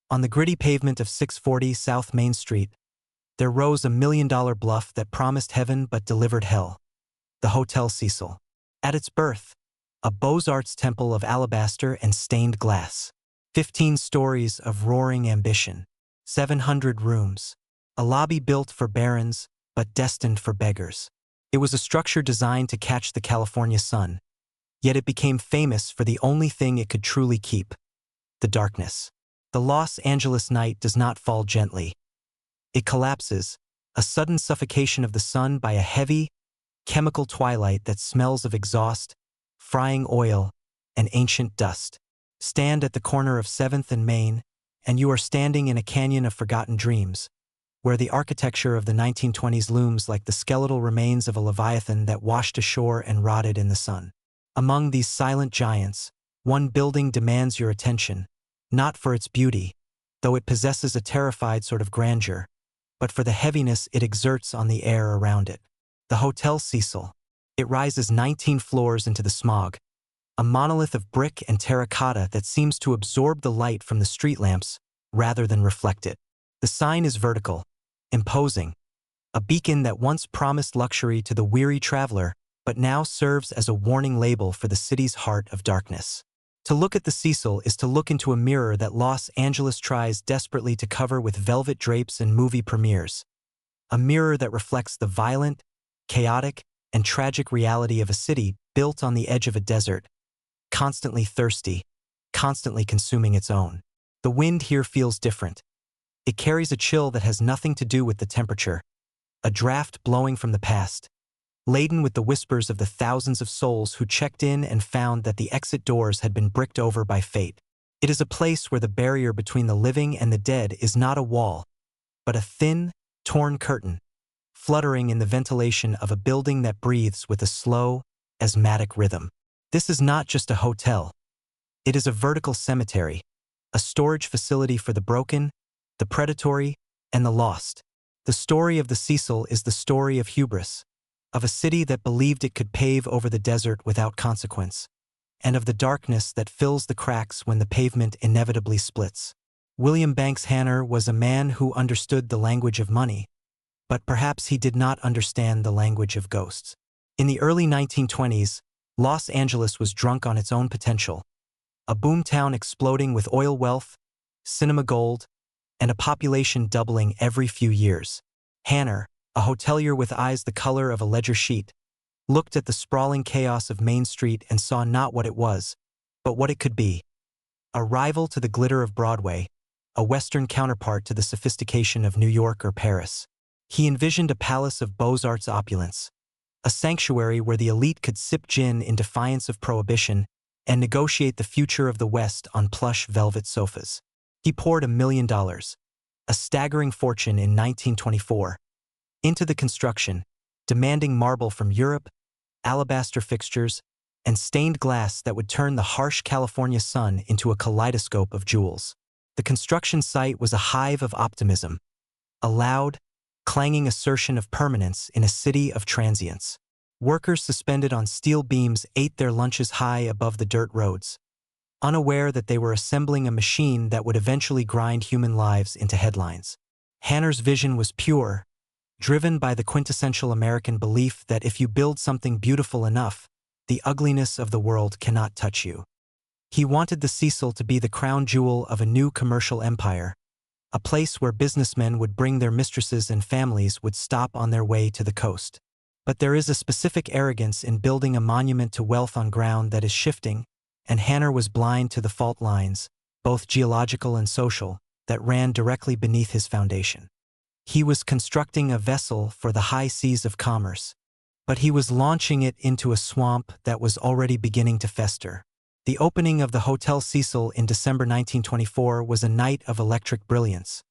On the gritty pavement of 640 South Main Street, there rose a $1 million bluff that promised heaven but delivered hell. The Hotel Cecil. At its birth, a Beaux-Arts temple of alabaster and stained glass. 15 stories of roaring ambition. 700 rooms. A lobby built for barons, but destined for beggars. It was a structure designed to catch the California sun, yet it became famous for the only thing it could truly keep: the darkness. The Los Angeles night does not fall gently. It collapses, a sudden suffocation of the sun by a heavy, chemical twilight that smells of exhaust, frying oil, and ancient dust. Stand at the corner of 7th and Main, and you are standing in a canyon of forgotten dreams, where the architecture of the 1920s looms like the skeletal remains of a leviathan that washed ashore and rotted in the sun. Among these silent giants, one building demands your attention, not for its beauty, though it possesses a terrified sort of grandeur, but for the heaviness it exerts on the air around it. The Hotel Cecil. It rises 19 floors into the smog, a monolith of brick and terracotta that seems to absorb the light from the street lamps rather than reflect it. The sign is vertical, imposing, a beacon that once promised luxury to the weary traveler but now serves as a warning label for the city's heart of darkness. To look at the Cecil is to look into a mirror that Los Angeles tries desperately to cover with velvet drapes and movie premieres. A mirror that reflects the violent, chaotic, and tragic reality of a city built on the edge of a desert, constantly thirsty, constantly consuming its own. The wind here feels different. It carries a chill that has nothing to do with the temperature, a draft blowing from the past, laden with the whispers of the thousands of souls who checked in and found that the exit doors had been bricked over by fate. It is a place where the barrier between the living and the dead is not a wall, but a thin, torn curtain, fluttering in the ventilation of a building that breathes with a slow, asthmatic rhythm. This is not just a hotel. It is a vertical cemetery, a storage facility for the broken, the predatory, and the lost. The story of the Cecil is the story of hubris, of a city that believed it could pave over the desert without consequence, and of the darkness that fills the cracks when the pavement inevitably splits. William Banks Hanner was a man who understood the language of money, but perhaps he did not understand the language of ghosts. In the early 1920s, Los Angeles was drunk on its own potential, a boomtown exploding with oil wealth, cinema gold, and a population doubling every few years. Hanner, a hotelier with eyes the color of a ledger sheet, looked at the sprawling chaos of Main Street and saw not what it was, but what it could be. A rival to the glitter of Broadway, a Western counterpart to the sophistication of New York or Paris. He envisioned a palace of Beaux-Arts opulence, a sanctuary where the elite could sip gin in defiance of prohibition and negotiate the future of the West on plush velvet sofas. He poured $1 million, a staggering fortune in 1924, into the construction, demanding marble from Europe, alabaster fixtures, and stained glass that would turn the harsh California sun into a kaleidoscope of jewels. The construction site was a hive of optimism, a loud, clanging assertion of permanence in a city of transience. Workers suspended on steel beams ate their lunches high above the dirt roads, unaware that they were assembling a machine that would eventually grind human lives into headlines. Hanner's vision was pure, driven by the quintessential American belief that if you build something beautiful enough, the ugliness of the world cannot touch you. He wanted the Cecil to be the crown jewel of a new commercial empire, a place where businessmen would bring their mistresses and families would stop on their way to the coast. But there is a specific arrogance in building a monument to wealth on ground that is shifting, and Hanner was blind to the fault lines, both geological and social, that ran directly beneath his foundation. He was constructing a vessel for the high seas of commerce, but he was launching it into a swamp that was already beginning to fester. The opening of the Hotel Cecil in December 1924 was a night of electric brilliance.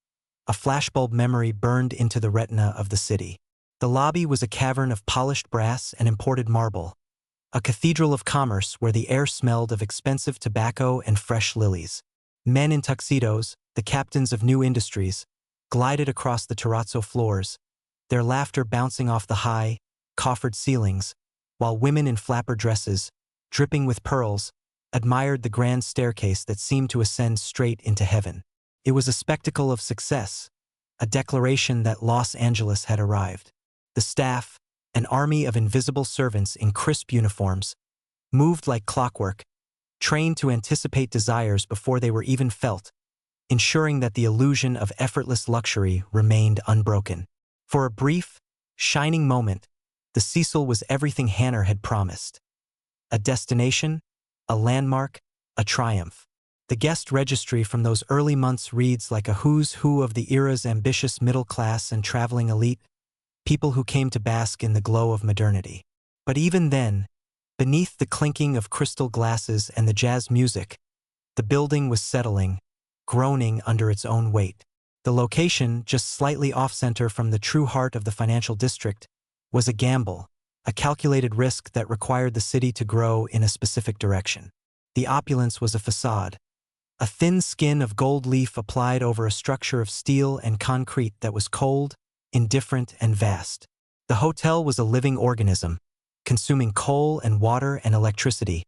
A flashbulb memory burned into the retina of the city. The lobby was a cavern of polished brass and imported marble, a cathedral of commerce where the air smelled of expensive tobacco and fresh lilies. Men in tuxedos, the captains of new industries, glided across the terrazzo floors, their laughter bouncing off the high, coffered ceilings, while women in flapper dresses, dripping with pearls, admired the grand staircase that seemed to ascend straight into heaven. It was a spectacle of success, a declaration that Los Angeles had arrived. The staff, an army of invisible servants in crisp uniforms, moved like clockwork, trained to anticipate desires before they were even felt, ensuring that the illusion of effortless luxury remained unbroken. For a brief, shining moment, the Cecil was everything Hanner had promised. A destination, a landmark, a triumph. The guest registry from those early months reads like a who's who of the era's ambitious middle class and traveling elite, people who came to bask in the glow of modernity. But even then, beneath the clinking of crystal glasses and the jazz music, the building was settling, groaning under its own weight. The location, just slightly off-center from the true heart of the financial district, was a gamble, a calculated risk that required the city to grow in a specific direction. The opulence was a facade, a thin skin of gold leaf applied over a structure of steel and concrete that was cold, indifferent, and vast. The hotel was a living organism, consuming coal and water and electricity,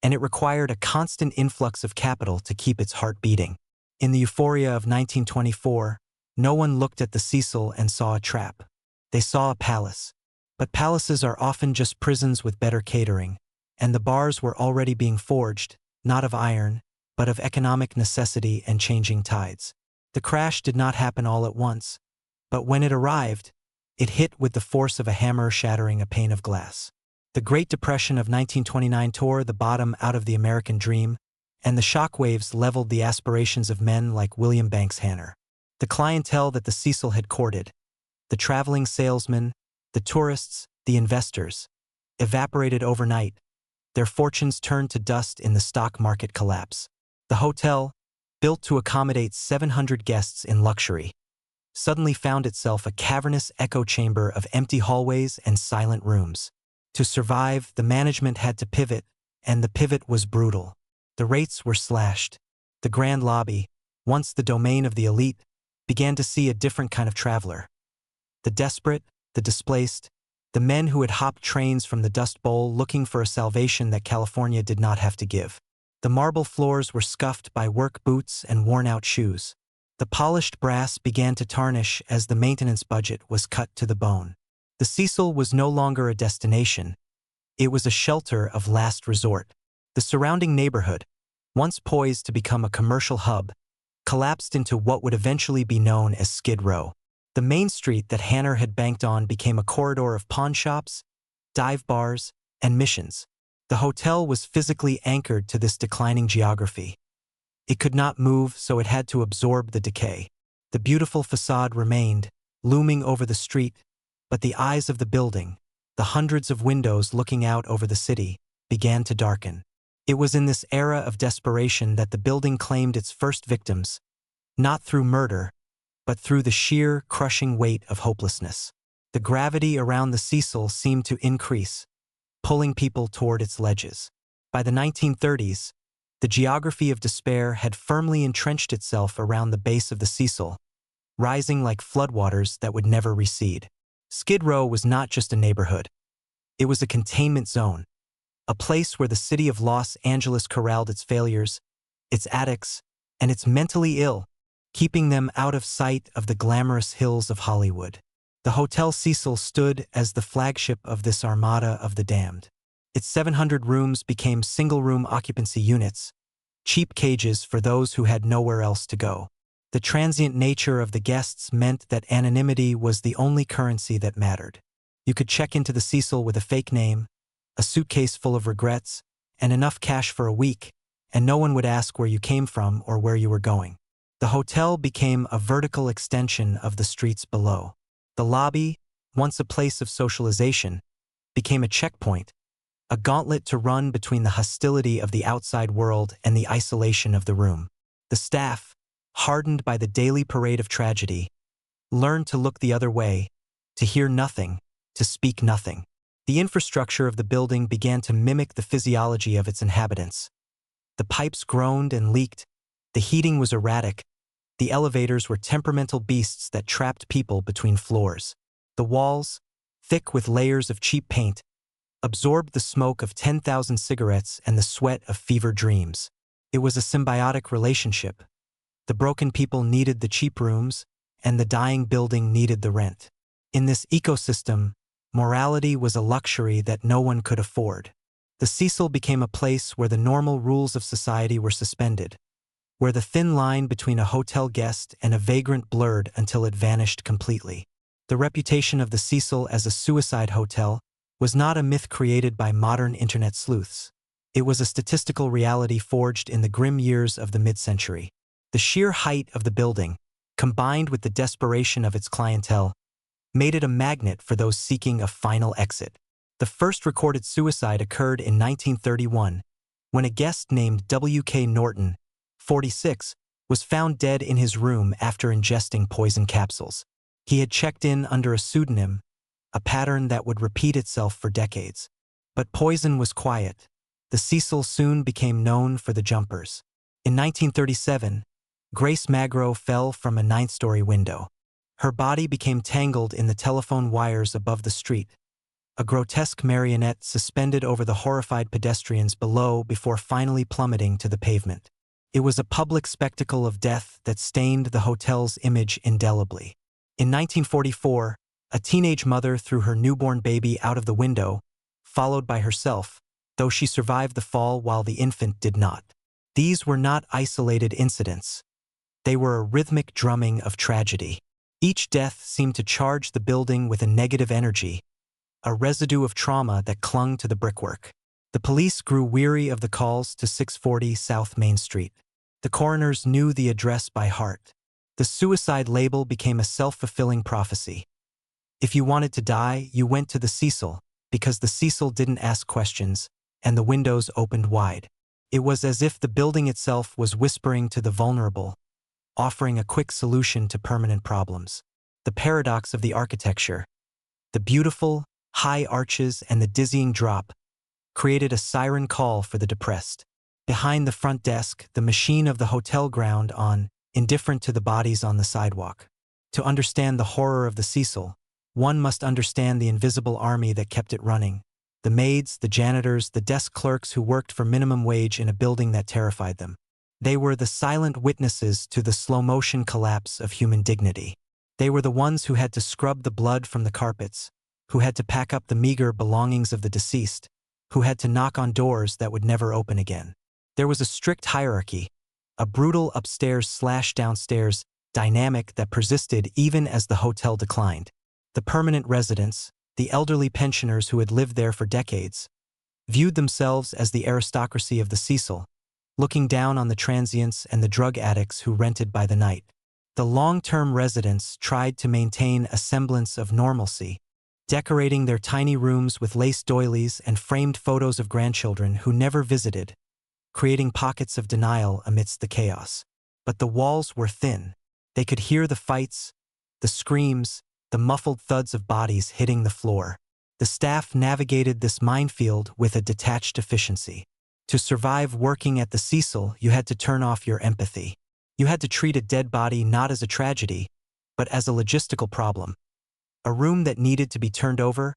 and it required a constant influx of capital to keep its heart beating. In the euphoria of 1924, no one looked at the Cecil and saw a trap. They saw a palace. But palaces are often just prisons with better catering, and the bars were already being forged, not of iron, but of economic necessity and changing tides. The crash did not happen all at once, but when it arrived, it hit with the force of a hammer shattering a pane of glass. The Great Depression of 1929 tore the bottom out of the American dream, and the shockwaves leveled the aspirations of men like William Banks Hanner. The clientele that the Cecil had courted, the traveling salesmen, the tourists, the investors, evaporated overnight. Their fortunes turned to dust in the stock market collapse. The hotel, built to accommodate 700 guests in luxury, suddenly found itself a cavernous echo chamber of empty hallways and silent rooms. To survive, the management had to pivot, and the pivot was brutal. The rates were slashed. The grand lobby, once the domain of the elite, began to see a different kind of traveler. The desperate, the displaced, the men who had hopped trains from the Dust Bowl looking for a salvation that California did not have to give. The marble floors were scuffed by work boots and worn-out shoes. The polished brass began to tarnish as the maintenance budget was cut to the bone. The Cecil was no longer a destination. It was a shelter of last resort. The surrounding neighborhood, once poised to become a commercial hub, collapsed into what would eventually be known as Skid Row. The main street that Hanner had banked on became a corridor of pawn shops, dive bars, and missions. The hotel was physically anchored to this declining geography. It could not move, so it had to absorb the decay. The beautiful facade remained, looming over the street, but the eyes of the building, the hundreds of windows looking out over the city, began to darken. It was in this era of desperation that the building claimed its first victims, not through murder, but through the sheer, crushing weight of hopelessness. The gravity around the Cecil seemed to increase, pulling people toward its ledges. By the 1930s, the geography of despair had firmly entrenched itself around the base of the Cecil, rising like floodwaters that would never recede. Skid Row was not just a neighborhood. It was a containment zone, a place where the city of Los Angeles corralled its failures, its addicts, and its mentally ill, keeping them out of sight of the glamorous hills of Hollywood. The Hotel Cecil stood as the flagship of this armada of the damned. Its 700 rooms became single-room occupancy units, cheap cages for those who had nowhere else to go. The transient nature of the guests meant that anonymity was the only currency that mattered. You could check into the Cecil with a fake name, a suitcase full of regrets, and enough cash for a week, and no one would ask where you came from or where you were going. The hotel became a vertical extension of the streets below. The lobby, once a place of socialization, became a checkpoint, a gauntlet to run between the hostility of the outside world and the isolation of the room. The staff, hardened by the daily parade of tragedy, learned to look the other way, to hear nothing, to speak nothing. The infrastructure of the building began to mimic the physiology of its inhabitants. The pipes groaned and leaked, the heating was erratic, the elevators were temperamental beasts that trapped people between floors. The walls, thick with layers of cheap paint, absorbed the smoke of 10,000 cigarettes and the sweat of fevered dreams. It was a symbiotic relationship, The broken people needed the cheap rooms, and the dying building needed the rent. In this ecosystem, morality was a luxury that no one could afford. The Cecil became a place where the normal rules of society were suspended, where the thin line between a hotel guest and a vagrant blurred until it vanished completely. The reputation of the Cecil as a suicide hotel was not a myth created by modern internet sleuths. It was a statistical reality forged in the grim years of the mid-century. The sheer height of the building, combined with the desperation of its clientele, made it a magnet for those seeking a final exit. The first recorded suicide occurred in 1931, when a guest named W.K. Norton, 46, was found dead in his room after ingesting poison capsules. He had checked in under a pseudonym, a pattern that would repeat itself for decades. But poison was quiet. The Cecil soon became known for the jumpers. In 1937, Grace Magro fell from a 9th-story window. Her body became tangled in the telephone wires above the street, a grotesque marionette suspended over the horrified pedestrians below before finally plummeting to the pavement. It was a public spectacle of death that stained the hotel's image indelibly. In 1944, a teenage mother threw her newborn baby out of the window, followed by herself, though she survived the fall while the infant did not. These were not isolated incidents. They were a rhythmic drumming of tragedy. Each death seemed to charge the building with a negative energy, a residue of trauma that clung to the brickwork. The police grew weary of the calls to 640 South Main Street. The coroners knew the address by heart. The suicide label became a self-fulfilling prophecy. If you wanted to die, you went to the Cecil, because the Cecil didn't ask questions, and the windows opened wide. It was as if the building itself was whispering to the vulnerable, offering a quick solution to permanent problems. The paradox of the architecture, the beautiful, high arches and the dizzying drop, created a siren call for the depressed. Behind the front desk, the machine of the hotel ground on, indifferent to the bodies on the sidewalk. To understand the horror of the Cecil, one must understand the invisible army that kept it running. The maids, the janitors, the desk clerks who worked for minimum wage in a building that terrified them. They were the silent witnesses to the slow-motion collapse of human dignity. They were the ones who had to scrub the blood from the carpets, who had to pack up the meager belongings of the deceased, who had to knock on doors that would never open again. There was a strict hierarchy, a brutal upstairs/downstairs dynamic that persisted even as the hotel declined. The permanent residents, the elderly pensioners who had lived there for decades, viewed themselves as the aristocracy of the Cecil, looking down on the transients and the drug addicts who rented by the night. The long-term residents tried to maintain a semblance of normalcy, decorating their tiny rooms with lace doilies and framed photos of grandchildren who never visited, creating pockets of denial amidst the chaos. But the walls were thin. They could hear the fights, the screams, the muffled thuds of bodies hitting the floor. The staff navigated this minefield with a detached efficiency. To survive working at the Cecil, you had to turn off your empathy. You had to treat a dead body not as a tragedy, but as a logistical problem. A room that needed to be turned over,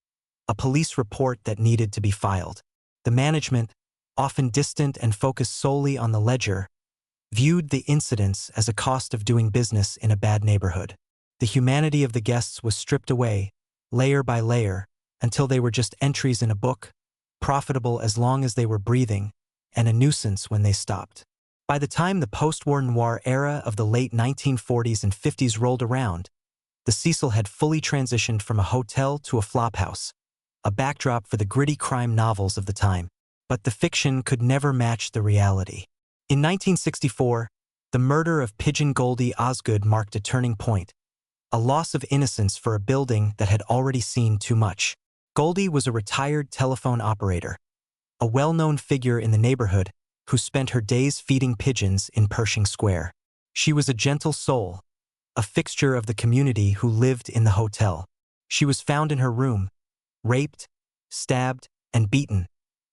a police report that needed to be filed. The management, often distant and focused solely on the ledger, viewed the incidents as a cost of doing business in a bad neighborhood. The humanity of the guests was stripped away, layer by layer, until they were just entries in a book, profitable as long as they were breathing, and a nuisance when they stopped. By the time the post-war noir era of the late 1940s and 50s rolled around, the Cecil had fully transitioned from a hotel to a flophouse, a backdrop for the gritty crime novels of the time. But the fiction could never match the reality. In 1964, the murder of Pigeon Goldie Osgood marked a turning point, a loss of innocence for a building that had already seen too much. Goldie was a retired telephone operator, a well-known figure in the neighborhood who spent her days feeding pigeons in Pershing Square. She was a gentle soul, a fixture of the community who lived in the hotel. She was found in her room, raped, stabbed, and beaten,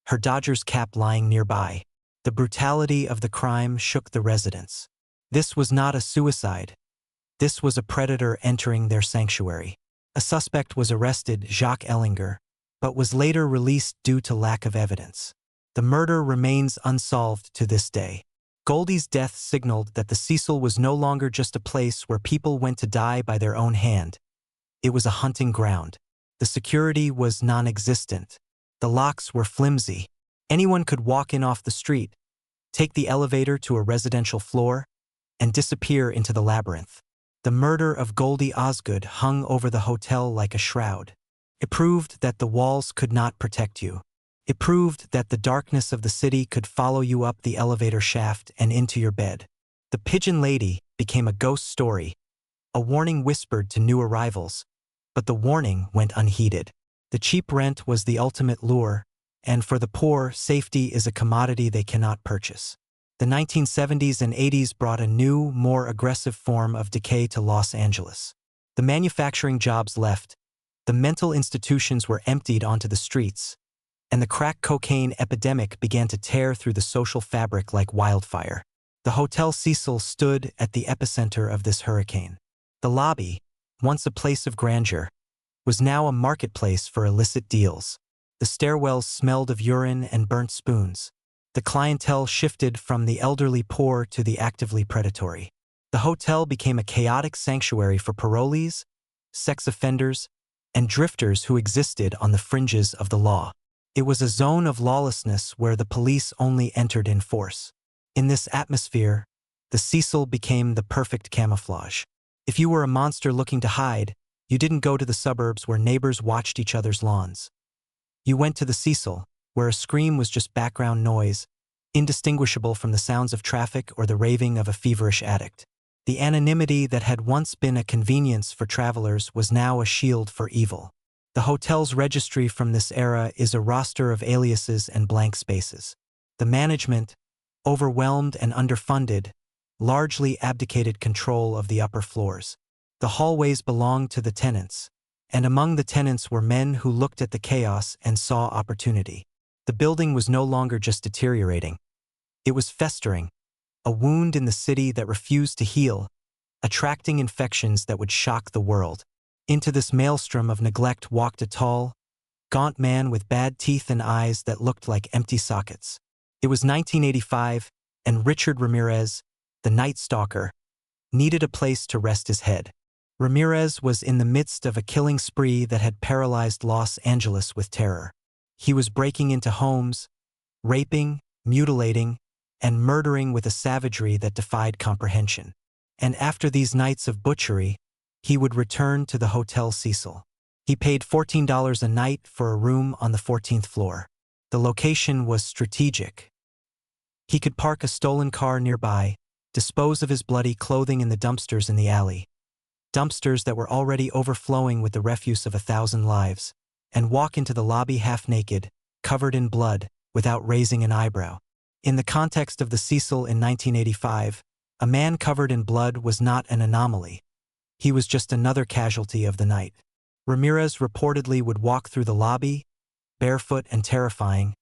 her Dodgers cap lying nearby. The brutality of the crime shook the residents. This was not a suicide. This was a predator entering their sanctuary. A suspect was arrested, Jacques Ellinger, but was later released due to lack of evidence. The murder remains unsolved to this day. Goldie's death signaled that the Cecil was no longer just a place where people went to die by their own hand. It was a hunting ground. The security was non-existent. The locks were flimsy. Anyone could walk in off the street, take the elevator to a residential floor, and disappear into the labyrinth. The murder of Goldie Osgood hung over the hotel like a shroud. It proved that the walls could not protect you. It proved that the darkness of the city could follow you up the elevator shaft and into your bed. The Pigeon Lady became a ghost story, a warning whispered to new arrivals, but the warning went unheeded. The cheap rent was the ultimate lure, and for the poor, safety is a commodity they cannot purchase. The 1970s and 80s brought a new, more aggressive form of decay to Los Angeles. The manufacturing jobs left, the mental institutions were emptied onto the streets, and the crack cocaine epidemic began to tear through the social fabric like wildfire. The Hotel Cecil stood at the epicenter of this hurricane. The lobby, once a place of grandeur, was now a marketplace for illicit deals. The stairwells smelled of urine and burnt spoons. The clientele shifted from the elderly poor to the actively predatory. The hotel became a chaotic sanctuary for parolees, sex offenders, and drifters who existed on the fringes of the law. It was a zone of lawlessness where the police only entered in force. In this atmosphere, the Cecil became the perfect camouflage. If you were a monster looking to hide, you didn't go to the suburbs where neighbors watched each other's lawns. You went to the Cecil, where a scream was just background noise, indistinguishable from the sounds of traffic or the raving of a feverish addict. The anonymity that had once been a convenience for travelers was now a shield for evil. The hotel's registry from this era is a roster of aliases and blank spaces. The management, overwhelmed and underfunded, largely abdicated control of the upper floors. The hallways belonged to the tenants, and among the tenants were men who looked at the chaos and saw opportunity. The building was no longer just deteriorating. It was festering, a wound in the city that refused to heal, attracting infections that would shock the world. Into this maelstrom of neglect walked a tall, gaunt man with bad teeth and eyes that looked like empty sockets. It was 1985, and Richard Ramirez, the Night Stalker, needed a place to rest his head. Ramirez was in the midst of a killing spree that had paralyzed Los Angeles with terror. He was breaking into homes, raping, mutilating, and murdering with a savagery that defied comprehension. And after these nights of butchery, he would return to the Hotel Cecil. He paid $14 a night for a room on the 14th floor. The location was strategic. He could park a stolen car nearby, dispose of his bloody clothing in the dumpsters in the alley, dumpsters that were already overflowing with the refuse of 1,000 lives, and walk into the lobby half-naked, covered in blood, without raising an eyebrow. In the context of the Cecil in 1985, a man covered in blood was not an anomaly. He was just another casualty of the night. Ramirez reportedly would walk through the lobby, barefoot and terrifying,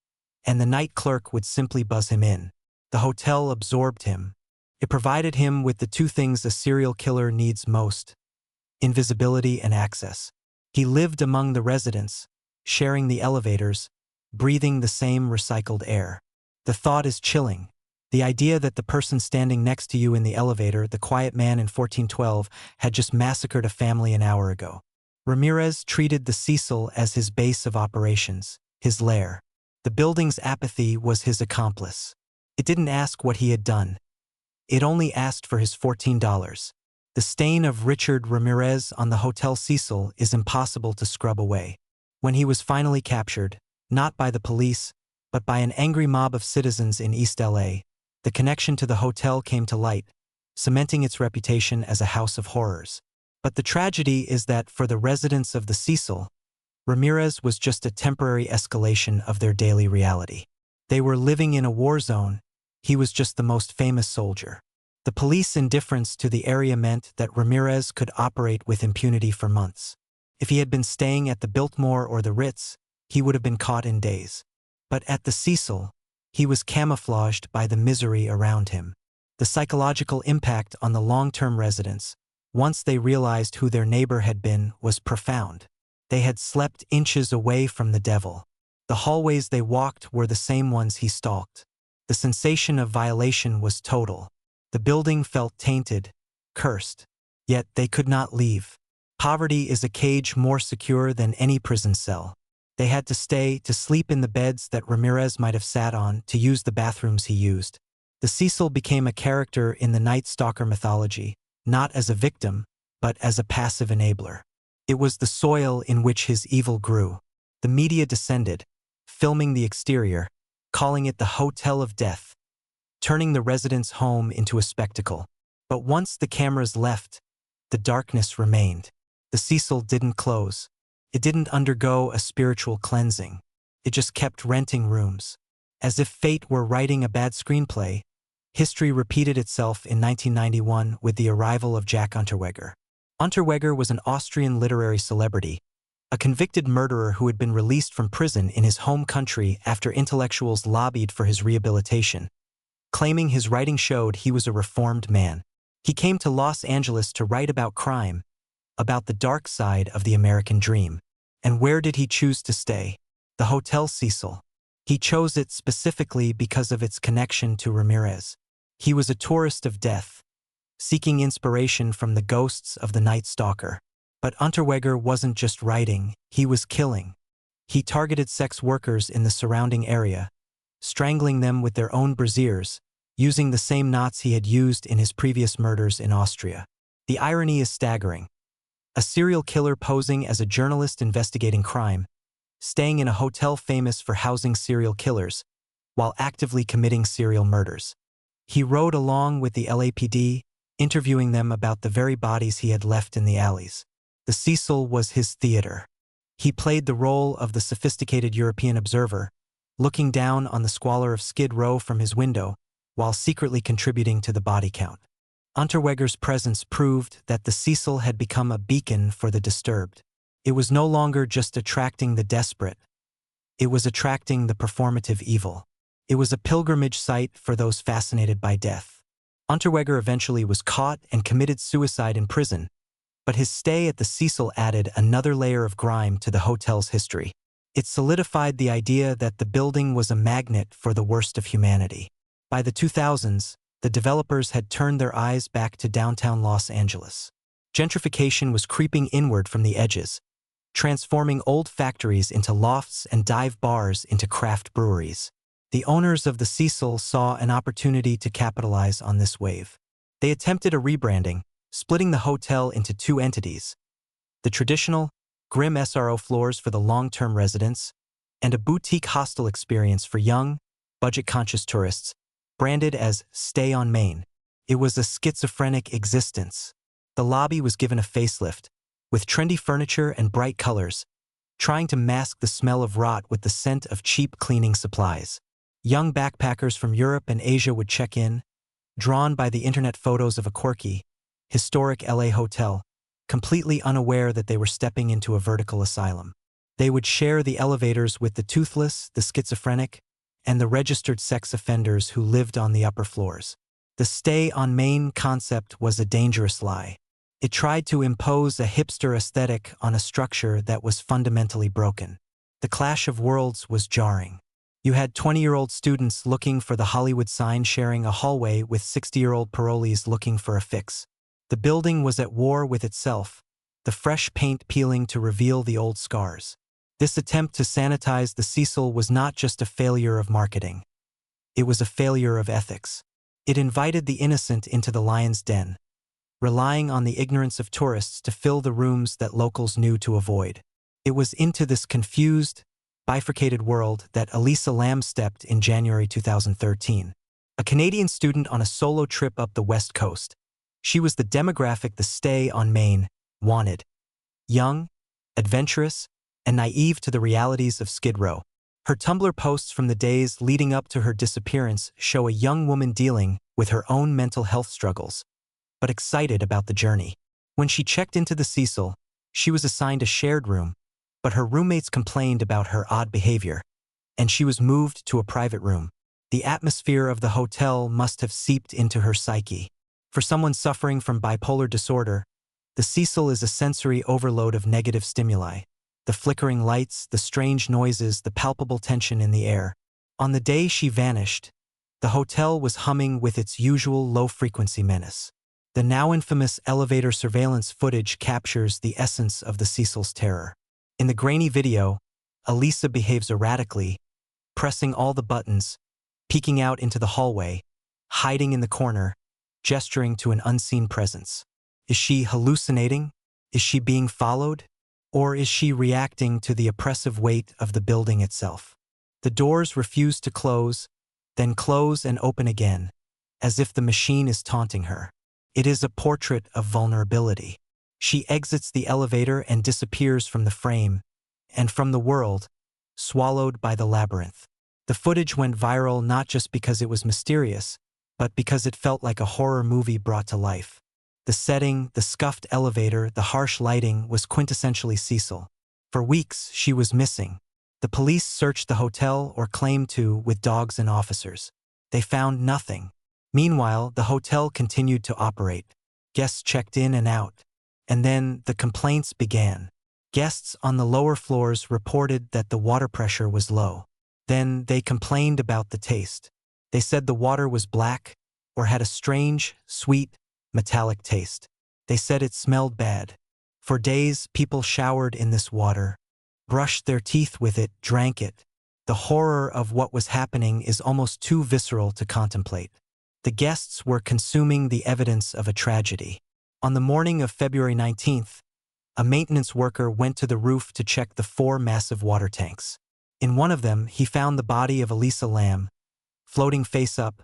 and the night clerk would simply buzz him in. The hotel absorbed him. It provided him with the two things a serial killer needs most: invisibility and access. He lived among the residents, sharing the elevators, breathing the same recycled air. The thought is chilling. The idea that the person standing next to you in the elevator, the quiet man in 1412, had just massacred a family an hour ago. Ramirez treated the Cecil as his base of operations, his lair. The building's apathy was his accomplice. It didn't ask what he had done. It only asked for his $14. The stain of Richard Ramirez on the Hotel Cecil is impossible to scrub away. When he was finally captured, not by the police, but by an angry mob of citizens in East LA, the connection to the hotel came to light, cementing its reputation as a house of horrors. But the tragedy is that for the residents of the Cecil, Ramirez was just a temporary escalation of their daily reality. They were living in a war zone. He was just the most famous soldier. The police indifference to the area meant that Ramirez could operate with impunity for months. If he had been staying at the Biltmore or the Ritz, he would have been caught in days. But at the Cecil, he was camouflaged by the misery around him. The psychological impact on the long-term residents, once they realized who their neighbor had been, was profound. They had slept inches away from the devil. The hallways they walked were the same ones he stalked. The The sensation of violation was total. The building felt tainted, cursed. Yet they could not leave. Poverty is a cage more secure than any prison cell. They had to stay, to sleep in the beds that Ramirez might have sat on, to use the bathrooms he used. The Cecil became a character in the Night Stalker mythology, not as a victim, but as a passive enabler. It was the soil in which his evil grew. The media descended, filming the exterior, calling it the Hotel of Death, turning the residents' home into a spectacle. But once the cameras left, the darkness remained. The Cecil didn't close. It didn't undergo a spiritual cleansing. It just kept renting rooms. As if fate were writing a bad screenplay, history repeated itself in 1991 with the arrival of Jack Unterweger. Unterweger was an Austrian literary celebrity, a convicted murderer who had been released from prison in his home country after intellectuals lobbied for his rehabilitation, claiming his writing showed he was a reformed man. He came to Los Angeles to write about crime, about the dark side of the American dream. And where did he choose to stay? The Hotel Cecil. He chose it specifically because of its connection to Ramirez. He was a tourist of death, seeking inspiration from the ghosts of the Night Stalker. But Unterweger wasn't just writing, he was killing. He targeted sex workers in the surrounding area, strangling them with their own braziers, using the same knots he had used in his previous murders in Austria. The irony is staggering. A serial killer posing as a journalist investigating crime, staying in a hotel famous for housing serial killers, while actively committing serial murders. He rode along with the LAPD, interviewing them about the very bodies he had left in the alleys. The Cecil was his theater. He played the role of the sophisticated European observer, looking down on the squalor of Skid Row from his window, while secretly contributing to the body count. Unterweger's presence proved that the Cecil had become a beacon for the disturbed. It was no longer just attracting the desperate. It was attracting the performative evil. It was a pilgrimage site for those fascinated by death. Unterweger eventually was caught and committed suicide in prison, but his stay at the Cecil added another layer of grime to the hotel's history. It solidified the idea that the building was a magnet for the worst of humanity. By the 2000s, the developers had turned their eyes back to downtown Los Angeles. Gentrification was creeping inward from the edges, transforming old factories into lofts and dive bars into craft breweries. The owners of the Cecil saw an opportunity to capitalize on this wave. They attempted a rebranding, splitting the hotel into two entities: the traditional, grim SRO floors for the long-term residents, and a boutique hostel experience for young, budget-conscious tourists, branded as Stay on Main. It was a schizophrenic existence. The lobby was given a facelift, with trendy furniture and bright colors, trying to mask the smell of rot with the scent of cheap cleaning supplies. Young backpackers from Europe and Asia would check in, drawn by the internet photos of a quirky, historic LA hotel, completely unaware that they were stepping into a vertical asylum. They would share the elevators with the toothless, the schizophrenic, and the registered sex offenders who lived on the upper floors. The Stay on Main concept was a dangerous lie. It tried to impose a hipster aesthetic on a structure that was fundamentally broken. The clash of worlds was jarring. You had 20-year-old students looking for the Hollywood sign sharing a hallway with 60-year-old parolees looking for a fix. The building was at war with itself, the fresh paint peeling to reveal the old scars. This attempt to sanitize the Cecil was not just a failure of marketing. It was a failure of ethics. It invited the innocent into the lion's den, relying on the ignorance of tourists to fill the rooms that locals knew to avoid. It was into this confused, bifurcated world that Elisa Lam stepped in January 2013. A Canadian student on a solo trip up the West Coast. She was the demographic the Stay on Main wanted. Young, adventurous, and naive to the realities of Skid Row. Her Tumblr posts from the days leading up to her disappearance show a young woman dealing with her own mental health struggles, but excited about the journey. When she checked into the Cecil, she was assigned a shared room, but her roommates complained about her odd behavior, and she was moved to a private room. The atmosphere of the hotel must have seeped into her psyche. For someone suffering from bipolar disorder, the Cecil is a sensory overload of negative stimuli. The flickering lights, the strange noises, the palpable tension in the air. On the day she vanished, The hotel was humming with its usual low-frequency menace. The now infamous elevator surveillance footage captures the essence of the Cecil's terror. In the grainy video, Elisa behaves erratically, pressing all the buttons, peeking out into the hallway, hiding in the corner, gesturing to an unseen presence. Is she hallucinating? Is she being followed? Or is she reacting to the oppressive weight of the building itself? The doors refuse to close, then close and open again, as if the machine is taunting her. It is a portrait of vulnerability. She exits the elevator and disappears from the frame, and from the world, swallowed by the labyrinth. The footage went viral not just because it was mysterious, but because it felt like a horror movie brought to life. The setting, the scuffed elevator, the harsh lighting was quintessentially Cecil. For weeks, she was missing. The police searched the hotel, or claimed to, with dogs and officers. They found nothing. Meanwhile, the hotel continued to operate. Guests checked in and out. And then the complaints began. Guests on the lower floors reported that the water pressure was low. Then they complained about the taste. They said the water was black, or had a strange, sweet, metallic taste. They said it smelled bad. For days, people showered in this water, brushed their teeth with it, drank it. The horror of what was happening is almost too visceral to contemplate. The guests were consuming the evidence of a tragedy. On the morning of February 19th, a maintenance worker went to the roof to check the 4 massive water tanks. In one of them, he found the body of Elisa Lam, floating face up,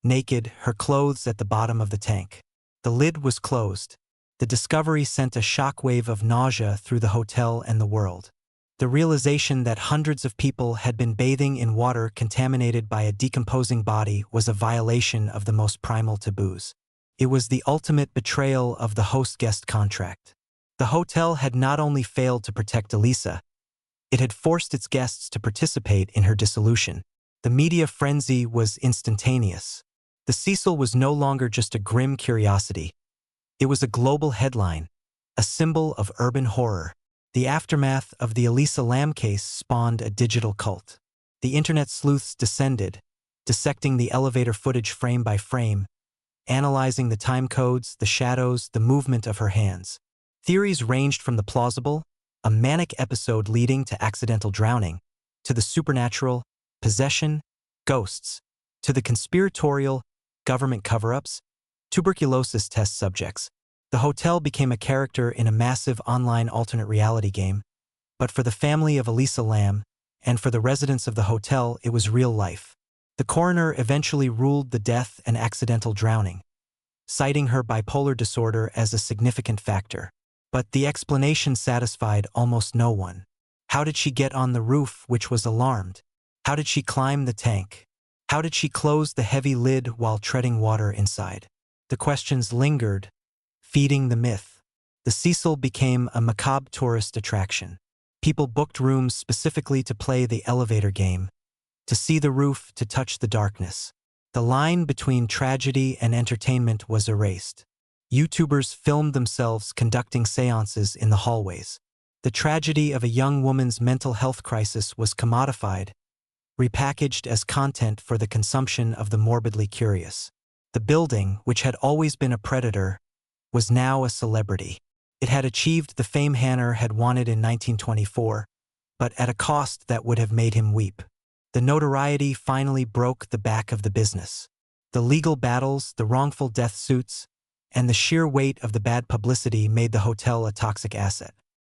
naked, her clothes at the bottom of the tank. The lid was closed. The discovery sent a shockwave of nausea through the hotel and the world. The realization that hundreds of people had been bathing in water contaminated by a decomposing body was a violation of the most primal taboos. It was the ultimate betrayal of the host-guest contract. The hotel had not only failed to protect Elisa, it had forced its guests to participate in her dissolution. The media frenzy was instantaneous. The Cecil was no longer just a grim curiosity. It was a global headline, a symbol of urban horror. The aftermath of the Elisa Lam case spawned a digital cult. The internet sleuths descended, dissecting the elevator footage frame by frame, analyzing the time codes, the shadows, the movement of her hands. Theories ranged from the plausible, a manic episode leading to accidental drowning, to the supernatural, possession, ghosts, to the conspiratorial, government cover-ups, tuberculosis test subjects. The hotel became a character in a massive online alternate reality game, but for the family of Elisa Lam, and for the residents of the hotel, it was real life. The coroner eventually ruled the death an accidental drowning, citing her bipolar disorder as a significant factor. But the explanation satisfied almost no one. How did she get on the roof, which was alarmed? How did she climb the tank? How did she close the heavy lid while treading water inside? The questions lingered, feeding the myth. The Cecil became a macabre tourist attraction. People booked rooms specifically to play the elevator game, to see the roof, to touch the darkness. The line between tragedy and entertainment was erased. YouTubers filmed themselves conducting seances in the hallways. The tragedy of a young woman's mental health crisis was commodified, repackaged as content for the consumption of the morbidly curious. The building, which had always been a predator, was now a celebrity. It had achieved the fame Hanner had wanted in 1924, but at a cost that would have made him weep. The notoriety finally broke the back of the business. The legal battles, the wrongful death suits, and the sheer weight of the bad publicity made the hotel a toxic asset.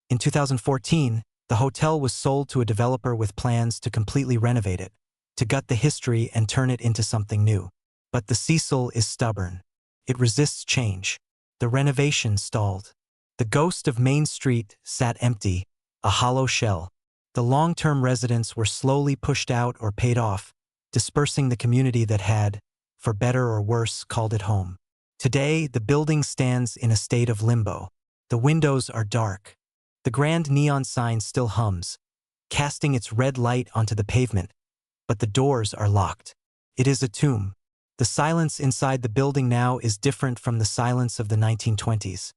In 2014, the hotel was sold to a developer with plans to completely renovate it, to gut the history and turn it into something new. But the Cecil is stubborn. It resists change. The renovation stalled. The ghost of Main Street sat empty, a hollow shell. The long-term residents were slowly pushed out or paid off, dispersing the community that had, for better or worse, called it home. Today, the building stands in a state of limbo. The windows are dark. The grand neon sign still hums, casting its red light onto the pavement, but the doors are locked. It is a tomb. The silence inside the building now is different from the silence of the 1920s.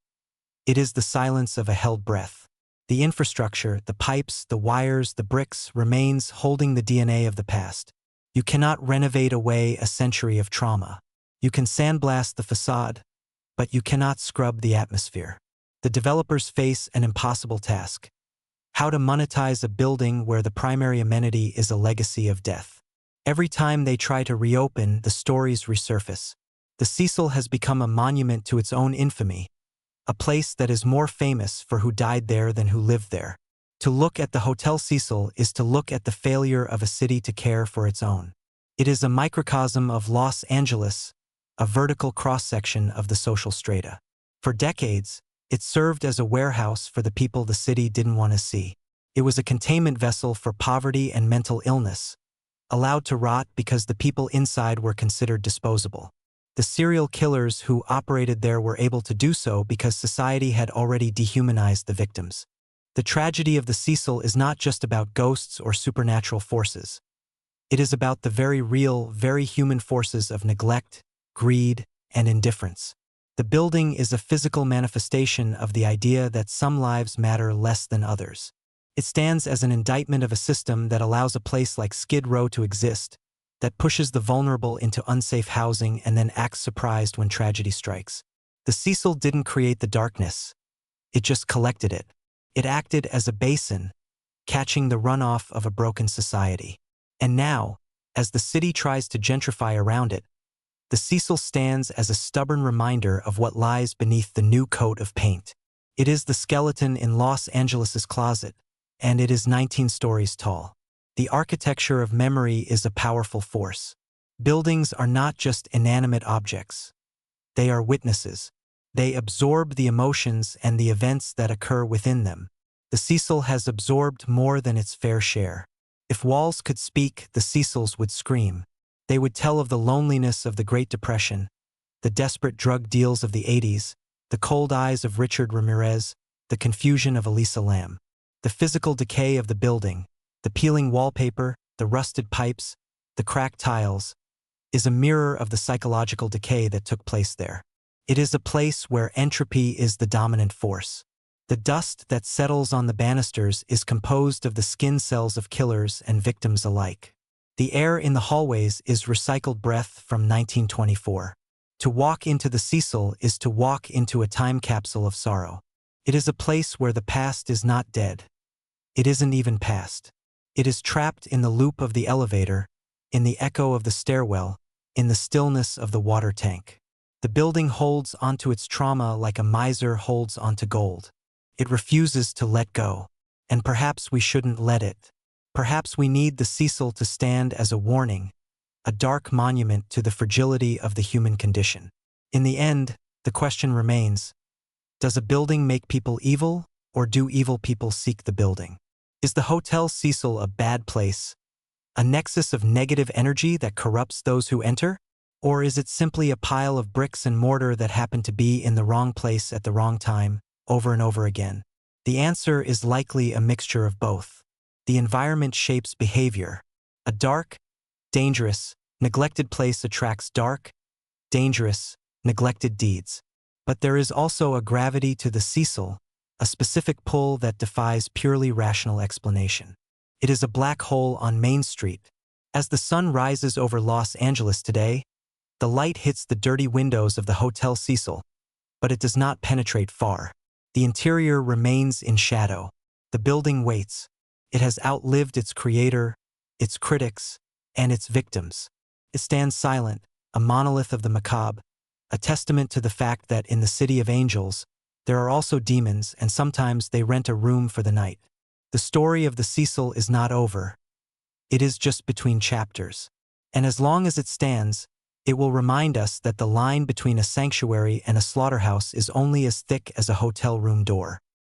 It is the silence of a held breath. The infrastructure, the pipes, the wires, the bricks, remains holding the DNA of the past. You cannot renovate away a century of trauma. You can sandblast the facade, but you cannot scrub the atmosphere. The developers face an impossible task: how to monetize a building where the primary amenity is a legacy of death. Every time they try to reopen, the stories resurface. The Cecil has become a monument to its own infamy, a place that is more famous for who died there than who lived there. To look at the Hotel Cecil is to look at the failure of a city to care for its own. It is a microcosm of Los Angeles, a vertical cross-section of the social strata. For decades, it served as a warehouse for the people the city didn't want to see. It was a containment vessel for poverty and mental illness, allowed to rot because the people inside were considered disposable. The serial killers who operated there were able to do so because society had already dehumanized the victims. The tragedy of the Cecil is not just about ghosts or supernatural forces. It is about the very real, very human forces of neglect, greed, and indifference. The building is a physical manifestation of the idea that some lives matter less than others. It stands as an indictment of a system that allows a place like Skid Row to exist, that pushes the vulnerable into unsafe housing and then acts surprised when tragedy strikes. The Cecil didn't create the darkness. It just collected it. It acted as a basin, catching the runoff of a broken society. And now, as the city tries to gentrify around it, the Cecil stands as a stubborn reminder of what lies beneath the new coat of paint. It is the skeleton in Los Angeles's closet, and it is 19 stories tall. The architecture of memory is a powerful force. Buildings are not just inanimate objects. They are witnesses. They absorb the emotions and the events that occur within them. The Cecil has absorbed more than its fair share. If walls could speak, the Cecils would scream. They would tell of the loneliness of the Great Depression, the desperate drug deals of the 80s, the cold eyes of Richard Ramirez, the confusion of Elisa Lam. The physical decay of the building, the peeling wallpaper, the rusted pipes, the cracked tiles, is a mirror of the psychological decay that took place there. It is a place where entropy is the dominant force. The dust that settles on the banisters is composed of the skin cells of killers and victims alike. The air in the hallways is recycled breath from 1924. To walk into the Cecil is to walk into a time capsule of sorrow. It is a place where the past is not dead. It isn't even past. It is trapped in the loop of the elevator, in the echo of the stairwell, in the stillness of the water tank. The building holds onto its trauma like a miser holds onto gold. It refuses to let go. And perhaps we shouldn't let it. Perhaps we need the Cecil to stand as a warning, a dark monument to the fragility of the human condition. In the end, the question remains, does a building make people evil, or do evil people seek the building? Is the Hotel Cecil a bad place, a nexus of negative energy that corrupts those who enter? Or is it simply a pile of bricks and mortar that happened to be in the wrong place at the wrong time, over and over again? The answer is likely a mixture of both. The environment shapes behavior. A dark, dangerous, neglected place attracts dark, dangerous, neglected deeds. But there is also a gravity to the Cecil, a specific pull that defies purely rational explanation. It is a black hole on Main Street. As the sun rises over Los Angeles today, the light hits the dirty windows of the Hotel Cecil, but it does not penetrate far. The interior remains in shadow. The building waits. It has outlived its creator, its critics, and its victims. It stands silent, a monolith of the macabre, a testament to the fact that in the City of Angels, there are also demons, and sometimes they rent a room for the night. The story of the Cecil is not over. It is just between chapters. And as long as it stands, it will remind us that the line between a sanctuary and a slaughterhouse is only as thick as a hotel room door.